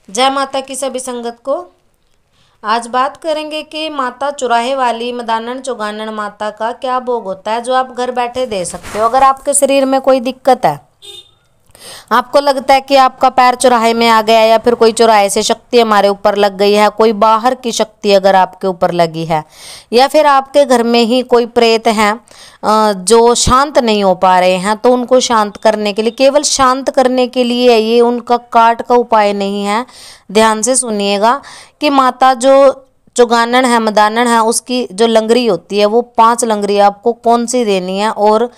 जय माता की सभी संगत को। आज बात करेंगे कि माता चुराहे वाली मदानन चौगानन माता का क्या भोग होता है जो आप घर बैठे दे सकते हो। अगर आपके शरीर में कोई दिक्कत है, आपको लगता है कि आपका पैर चौराहे में आ गया या फिर कोई चौराहे से शक्ति हमारे ऊपर लग गई है, कोई बाहर की शक्ति अगर आपके ऊपर लगी है, या फिर आपके घर में ही कोई प्रेत हैं जो शांत नहीं हो पा रहे हैं, तो उनको शांत करने के लिए, केवल शांत करने के लिए, ये उनका काट का उपाय नहीं है। ध्यान से सुनिएगा कि माता जो चौगानन है, मदानन है, उसकी जो लंगरी होती है वो 5 लंगरी आपको कौन सी देनी है और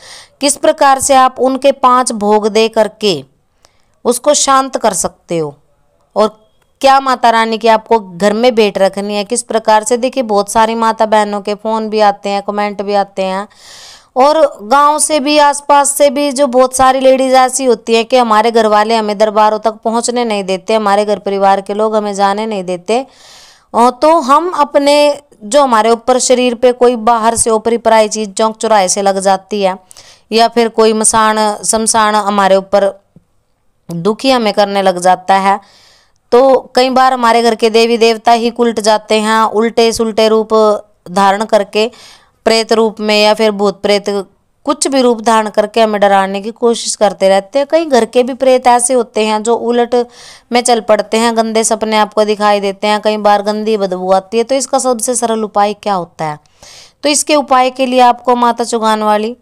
किस प्रकार से आप उनके 5 भोग दे करके उसको शांत कर सकते हो, और क्या माता रानी की आपको घर में भेंट रखनी है, किस प्रकार से। देखिए, बहुत सारी माता बहनों के फ़ोन भी आते हैं, कमेंट भी आते हैं, और गांव से भी, आसपास से भी, जो बहुत सारी लेडीज ऐसी होती हैं कि हमारे घर वाले हमें दरबारों तक पहुंचने नहीं देते, हमारे घर परिवार के लोग हमें जाने नहीं देते, और तो हम अपने जो हमारे ऊपर शरीर पे कोई बाहर से ऊपरी पराई चीज़ चौंक चौराहे से लग जाती है, या फिर कोई मसान शमशान हमारे ऊपर दुखी हमें करने लग जाता है, तो कई बार हमारे घर के देवी देवता ही उलट जाते हैं, उल्टे सुलटे रूप धारण करके, प्रेत रूप में या फिर भूत प्रेत कुछ भी रूप धारण करके हमें डराने की कोशिश करते रहते हैं। कई घर के भी प्रेत ऐसे होते हैं जो उलट में चल पड़ते हैं, गंदे सपने आपको दिखाई देते हैं, कई बार गंदी बदबू आती है। तो इसका सबसे सरल उपाय क्या होता है? तो इसके उपाय के लिए आपको माता चौगान वाली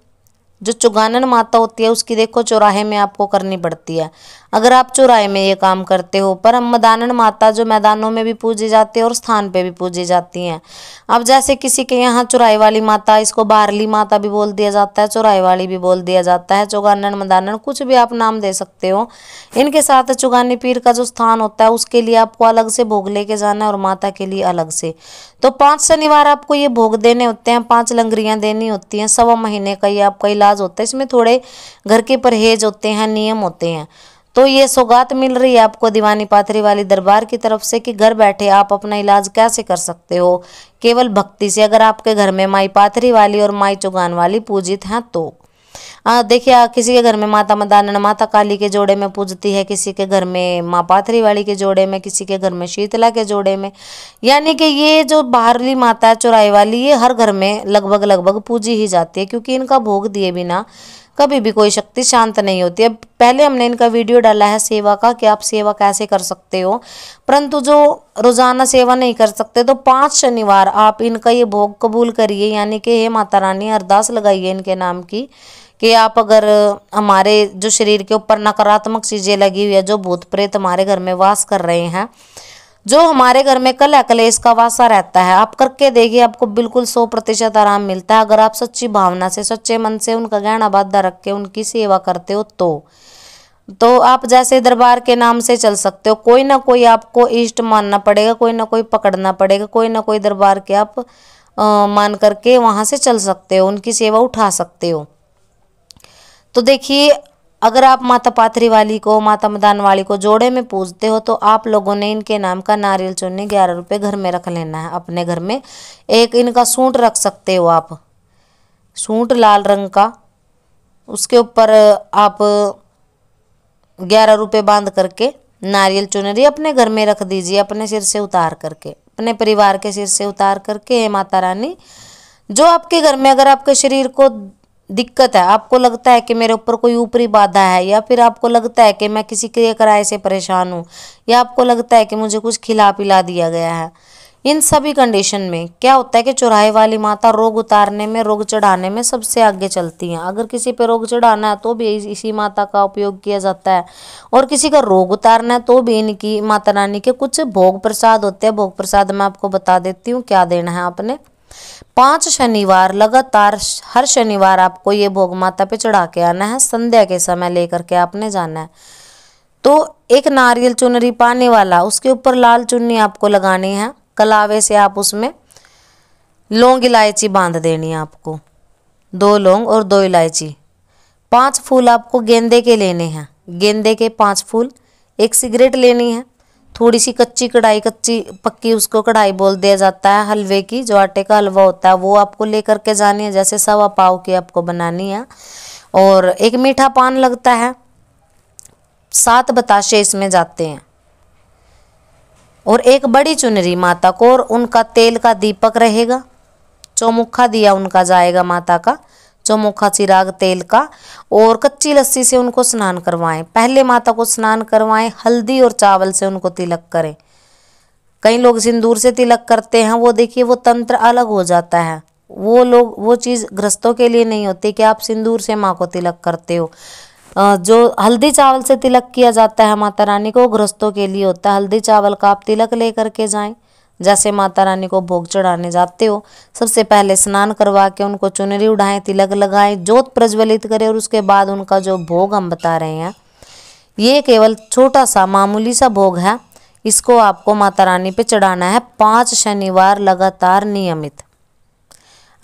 जो चौगानन माता होती है उसकी देखो चौराहे में आपको करनी पड़ती है। अगर आप चौराहे में ये काम करते हो, पर हम मदानन माता जो मैदानों में भी पूजी जाती है और स्थान पे भी पूजी जाती हैं। अब जैसे किसी के यहाँ चौराहे वाली माता, इसको बाहरली माता भी बोल दिया जाता है, चौराहे वाली भी बोल दिया जाता है, चौगानन मदानन कुछ भी आप नाम दे सकते हो। इनके साथ चौगानी पीर का जो स्थान होता है उसके लिए आपको अलग से भोग लेके जाना है और माता के लिए अलग से। तो 5 शनिवार आपको ये भोग देने होते हैं, 5 लंगरियाँ देनी होती हैं, 1.25 महीने का ये आपका इलाज होता है। इसमें थोड़े घर के परहेज होते हैं, नियम होते हैं। तो ये सौगात मिल रही है आपको दीवानी पाथरी वाली दरबार की तरफ से कि घर बैठे आप अपना इलाज कैसे कर सकते हो केवल भक्ति से। अगर आपके घर में माई पाथरी वाली और माई चौगान वाली पूजित हैं तो देखिए, किसी के घर में माता मदानन माता काली के जोड़े में पूजती है, किसी के घर में माँ पाथरी वाली के जोड़े में, किसी के घर में शीतला के जोड़े में। यानी कि ये जो बाहरली माता है चौराहे वाली, ये हर घर में लगभग लगभग पूजी ही जाती है, क्योंकि इनका भोग दिए बिना कभी भी कोई शक्ति शांत नहीं होती। अब पहले हमने इनका वीडियो डाला है सेवा का कि आप सेवा कैसे कर सकते हो, परंतु जो रोजाना सेवा नहीं कर सकते तो 5 शनिवार आप इनका ये भोग कबूल करिए। यानी कि हे माता रानी, अरदास लगाइए इनके नाम की कि आप अगर हमारे जो शरीर के ऊपर नकारात्मक चीज़ें लगी हुई है, जो भूत प्रेत हमारे घर में वास कर रहे हैं, जो हमारे घर में कलह कलेश का वासा रहता है, आप करके देखिए, आपको बिल्कुल 100% आराम मिलता है। अगर आप सच्ची भावना से, सच्चे मन से उनका गहना बाधा रख के उनकी सेवा करते हो तो आप जैसे दरबार के नाम से चल सकते हो। कोई ना कोई आपको इष्ट मानना पड़ेगा, कोई ना कोई पकड़ना पड़ेगा, कोई ना कोई दरबार के आप मान करके वहाँ से चल सकते हो, उनकी सेवा उठा सकते हो। तो देखिए, अगर आप माता पाथरी वाली को, माता मदान वाली को जोड़े में पूजते हो तो आप लोगों ने इनके नाम का नारियल चुन्नी 11 रुपये घर में रख लेना है अपने घर में। एक इनका सूंट रख सकते हो आप, सूंट लाल रंग का, उसके ऊपर आप 11 रुपये बांध करके नारियल चुनरी अपने घर में रख दीजिए, अपने सिर से उतार करके, अपने परिवार के सिर से उतार करके। हे माता रानी, जो आपके घर में अगर आपके शरीर को दिक्कत है, आपको लगता है कि मेरे ऊपर कोई ऊपरी बाधा है, या फिर आपको लगता है कि मैं किसी के किराए से परेशान हूँ, या आपको लगता है कि मुझे कुछ खिला पिला दिया गया है, इन सभी कंडीशन में क्या होता है कि चौराहे वाली माता रोग उतारने में, रोग चढ़ाने में सबसे आगे चलती हैं। अगर किसी पे रोग चढ़ाना है तो भी इसी माता का उपयोग किया जाता है, और किसी का रोग उतारना है तो भी इनकी माता रानी के कुछ भोग प्रसाद होते हैं। भोग प्रसाद मैं आपको बता देती हूँ क्या देना है आपने। 5 शनिवार लगातार, हर शनिवार आपको ये भोग माता पे चढ़ा के आना है, संध्या के समय लेकर के आपने जाना है। तो एक नारियल चुनरी पानी वाला, उसके ऊपर लाल चुन्नी आपको लगानी है, कलावे से आप उसमें लौंग इलायची बांध देनी है आपको, 2 लौंग और 2 इलायची। 5 फूल आपको गेंदे के लेने हैं, गेंदे के 5 फूल। एक सिगरेट लेनी है, थोड़ी सी कच्ची कढ़ाई, कच्ची पक्की उसको कढ़ाई बोल दिया जाता है, हलवे की, जो आटे का हलवा होता है वो आपको लेकर के जानी है, जैसे 1.25 पाव की आपको बनानी है। और एक मीठा पान लगता है, 7 बताशे इसमें जाते हैं। और एक बड़ी चुनरी माता को, और उनका तेल का दीपक रहेगा, चौमुखा दिया उनका जाएगा माता का, चौमुखा चिराग तेल का। और कच्ची लस्सी से उनको स्नान करवाएं। पहले माता को स्नान करवाएं, हल्दी और चावल से उनको तिलक करें। कई लोग सिंदूर से तिलक करते हैं, वो देखिए वो तंत्र अलग हो जाता है। वो चीज़ गृहस्थों के लिए नहीं होती कि आप सिंदूर से माँ को तिलक करते हो। जो हल्दी चावल से तिलक किया जाता है माता रानी को, गृहस्थों के लिए होता है। हल्दी चावल का आप तिलक ले करके जाएं। जैसे माता रानी को भोग चढ़ाने जाते हो, सबसे पहले स्नान करवा के उनको चुनरी उड़ाएं, तिलक लगाएं, जोत प्रज्वलित करें, और उसके बाद उनका जो भोग हम बता रहे हैं, ये केवल छोटा सा मामूली सा भोग है। इसको आपको माता रानी पे चढ़ाना है 5 शनिवार लगातार नियमित।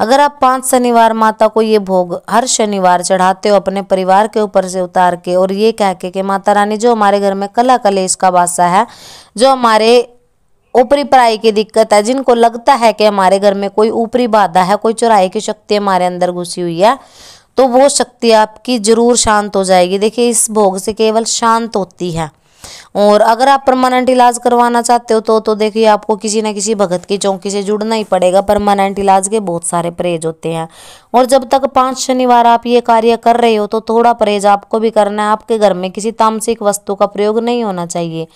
अगर आप 5 शनिवार माता को ये भोग हर शनिवार चढ़ाते हो अपने परिवार के ऊपर से उतार के, और ये कह के कि माता रानी जो हमारे घर में कला कलेश का वासा है, जो हमारे ऊपरी पराई की दिक्कत है, जिनको लगता है कि हमारे घर में कोई ऊपरी बाधा है, कोई चुराई की शक्ति हमारे अंदर घुसी हुई है, तो वो शक्ति आपकी जरूर शांत हो जाएगी। देखिए इस भोग से केवल शांत होती है। और अगर आप परमानेंट इलाज करवाना चाहते हो तो देखिए आपको किसी न किसी भगत की चौकी से जुड़ना ही पड़ेगा। परमानेंट इलाज के बहुत सारे परहेज होते हैं, और जब तक 5 शनिवार आप ये कार्य कर रहे हो तो थोड़ा परहेज आपको भी करना है। आपके घर में किसी तामसिक वस्तु का प्रयोग नहीं होना चाहिए।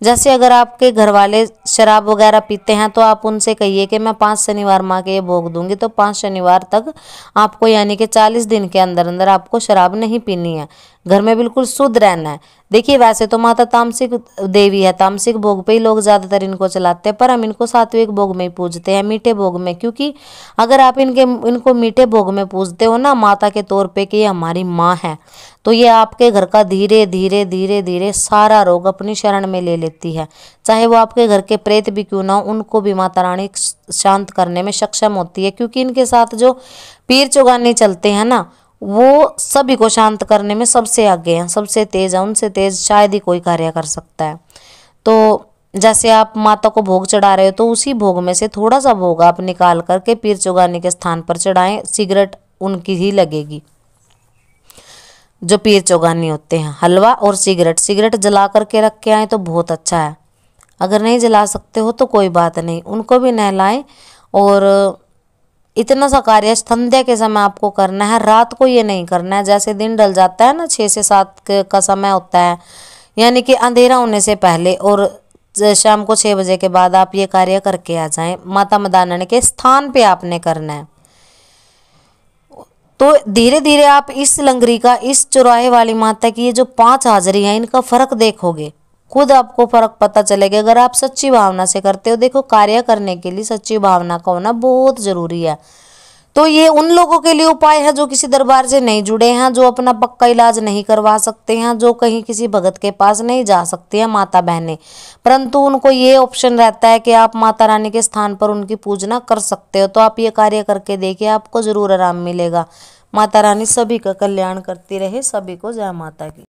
जैसे अगर आपके घर वाले शराब वगैरह पीते हैं तो आप उनसे कहिए कि मैं 5 शनिवार माँ के ये भोग दूंगी, तो 5 शनिवार तक आपको, यानी कि 40 दिन के अंदर अंदर आपको शराब नहीं पीनी है, घर में बिल्कुल शुद्ध रहना है। देखिए वैसे तो माता तामसिक देवी है, तामसिक भोग पे ही लोग ज़्यादातर इनको चलाते हैं, पर हम इनको सात्विक भोग में ही पूजते हैं, मीठे भोग में। क्योंकि अगर आप इनको मीठे भोग में पूजते हो ना माता के तौर पे कि ये हमारी माँ है, तो ये आपके घर का धीरे धीरे धीरे धीरे सारा रोग अपनी शरण में ले लेती है। चाहे वो आपके घर के प्रेत भी क्यों ना हो, उनको भी माता रानी शांत करने में सक्षम होती है। क्योंकि इनके साथ जो पीर चौगानी चलते हैं ना, वो सभी को शांत करने में सबसे आगे हैं, सबसे तेज है, उनसे तेज शायद ही कोई कार्य कर सकता है। तो जैसे आप माता को भोग चढ़ा रहे हो तो उसी भोग में से थोड़ा सा भोग आप निकाल करके पीर चौगानी के स्थान पर चढ़ाएं। सिगरेट उनकी ही लगेगी जो पीर चौगानी होते हैं। हलवा और सिगरेट जला करके रख के आए तो बहुत अच्छा है। अगर नहीं जला सकते हो तो कोई बात नहीं, उनको भी नहलाएं। और इतना सा कार्य संध्या के समय आपको करना है, रात को ये नहीं करना है। जैसे दिन ढल जाता है ना, 6 से 7 का समय होता है, यानी कि अंधेरा होने से पहले, और शाम को 6 बजे के बाद आप ये कार्य करके आ जाएं। माता मदानन के स्थान पे आपने करना है। तो धीरे धीरे आप इस लंगरी का, इस चौराहे वाली माता की ये जो 5 हाजिरी हैं, इनका फर्क देखोगे, खुद आपको फर्क पता चलेगा अगर आप सच्ची भावना से करते हो। देखो कार्य करने के लिए सच्ची भावना का होना बहुत जरूरी है। तो ये उन लोगों के लिए उपाय है जो किसी दरबार से नहीं जुड़े हैं, जो अपना पक्का इलाज नहीं करवा सकते हैं, जो कहीं किसी भगत के पास नहीं जा सकते हैं माता बहनें, परंतु उनको ये ऑप्शन रहता है कि आप माता रानी के स्थान पर उनकी पूजना कर सकते हो। तो आप ये कार्य करके देखिए, आपको जरूर आराम मिलेगा। माता रानी सभी का कल्याण करती रहे। सभी को जय माता की।